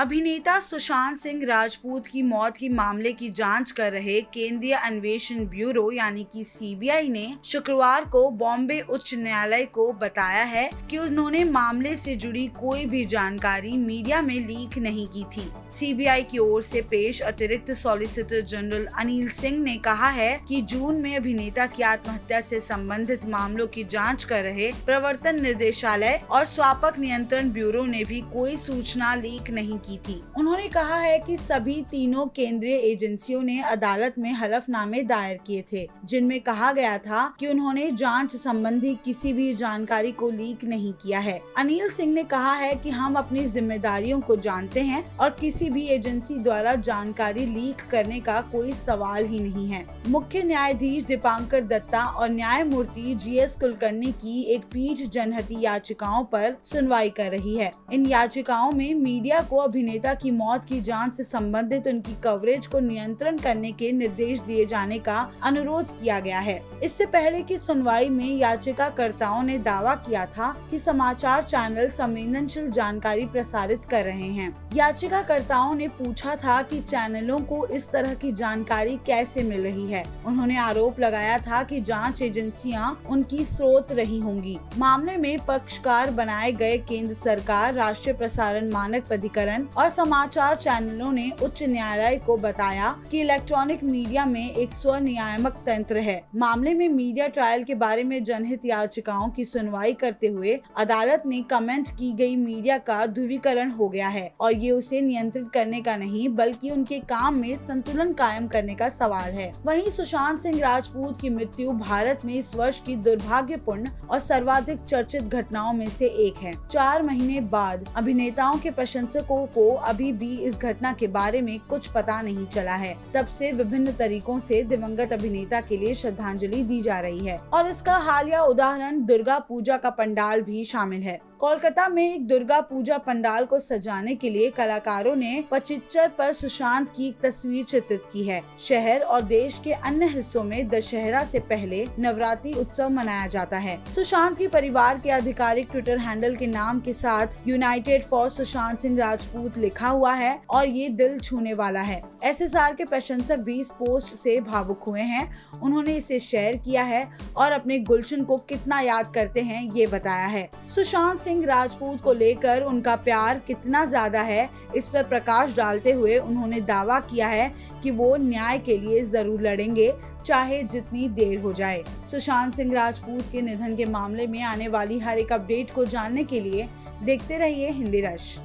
अभिनेता सुशांत सिंह राजपूत की मौत की मामले की जांच कर रहे केंद्रीय अन्वेषण ब्यूरो यानी कि सीबीआई ने शुक्रवार को बॉम्बे उच्च न्यायालय को बताया है कि उन्होंने मामले से जुड़ी कोई भी जानकारी मीडिया में लीक नहीं की थी। सीबीआई की ओर से पेश अतिरिक्त सॉलिसिटर जनरल अनिल सिंह ने कहा है कि जून में अभिनेता की आत्महत्या से संबंधित मामलों की जांच कर रहे प्रवर्तन निर्देशालय और स्वापक नियंत्रण ब्यूरो ने भी कोई सूचना लीक नहीं की थी। उन्होंने कहा है कि सभी तीनों केंद्रीय एजेंसियों ने अदालत में हलफनामे दायर किए थे, जिनमें कहा गया था कि उन्होंने जांच संबंधी किसी भी जानकारी को लीक नहीं किया है। अनिल सिंह ने कहा है कि हम अपनी जिम्मेदारियों को जानते हैं और किसी भी एजेंसी द्वारा जानकारी लीक करने का कोई सवाल ही नहीं है। मुख्य न्यायाधीश दीपांकर दत्ता और न्यायमूर्ति जीएस कुलकर्णी की एक पीठ जनहित याचिकाओं पर सुनवाई कर रही है। इन याचिकाओं में मीडिया को अभिनेता की मौत की जांच से संबंधित उनकी कवरेज को नियंत्रण करने के निर्देश दिए जाने का अनुरोध किया गया है। इससे पहले की सुनवाई में याचिकाकर्ताओं ने दावा किया था कि समाचार चैनल संवेदनशील जानकारी प्रसारित कर रहे हैं। याचिकाकर्ताओं ने पूछा था कि चैनलों को इस तरह की जानकारी कैसे मिल रही है। उन्होंने आरोप लगाया था कि जांच एजेंसियां उनकी स्रोत रही होंगी। मामले में पक्षकार बनाए गए केंद्र सरकार, राष्ट्रीय प्रसारण मानक प्राधिकरण और समाचार चैनलों ने उच्च न्यायालय को बताया कि इलेक्ट्रॉनिक मीडिया में एक स्व नियामक तंत्र है। मामले में मीडिया ट्रायल के बारे में जनहित याचिकाओं की सुनवाई करते हुए अदालत ने कमेंट की गई मीडिया का ध्रुवीकरण हो गया है और ये उसे नियंत्रित करने का नहीं बल्कि उनके काम में संतुलन कायम करने का सवाल है। वहीं सुशांत सिंह राजपूत की मृत्यु भारत में इस वर्ष की दुर्भाग्यपूर्ण और सर्वाधिक चर्चित घटनाओं में से एक है। 4 महीने बाद अभिनेताओं के प्रशंसकों को अभी भी इस घटना के बारे में कुछ पता नहीं चला है। तब से विभिन्न तरीकों से दिवंगत अभिनेता के लिए श्रद्धांजलि दी जा रही है और इसका हालिया उदाहरण दुर्गा पूजा का पंडाल भी शामिल है। कोलकाता में एक दुर्गा पूजा पंडाल को सजाने के लिए कलाकारों ने पचिच्चर पर सुशांत की एक तस्वीर चित्रित की है। शहर और देश के अन्य हिस्सों में दशहरा से पहले नवरात्रि उत्सव मनाया जाता है। सुशांत के परिवार के आधिकारिक ट्विटर हैंडल के नाम के साथ यूनाइटेड फॉर सुशांत सिंह राजपूत लिखा हुआ है और ये दिल छूने वाला है। एसएसआर के प्रशंसक भी इस पोस्ट से भावुक हुए हैं। उन्होंने इसे शेयर किया है और अपने गुलशन को कितना याद करते हैं ये बताया है। सुशांत सिंह राजपूत को लेकर उनका प्यार कितना ज्यादा है इस पर प्रकाश डालते हुए उन्होंने दावा किया है कि वो न्याय के लिए जरूर लड़ेंगे, चाहे जितनी देर हो जाए। सुशांत सिंह राजपूत के निधन के मामले में आने वाली हर एक अपडेट को जानने के लिए देखते रहिए हिंदी रश।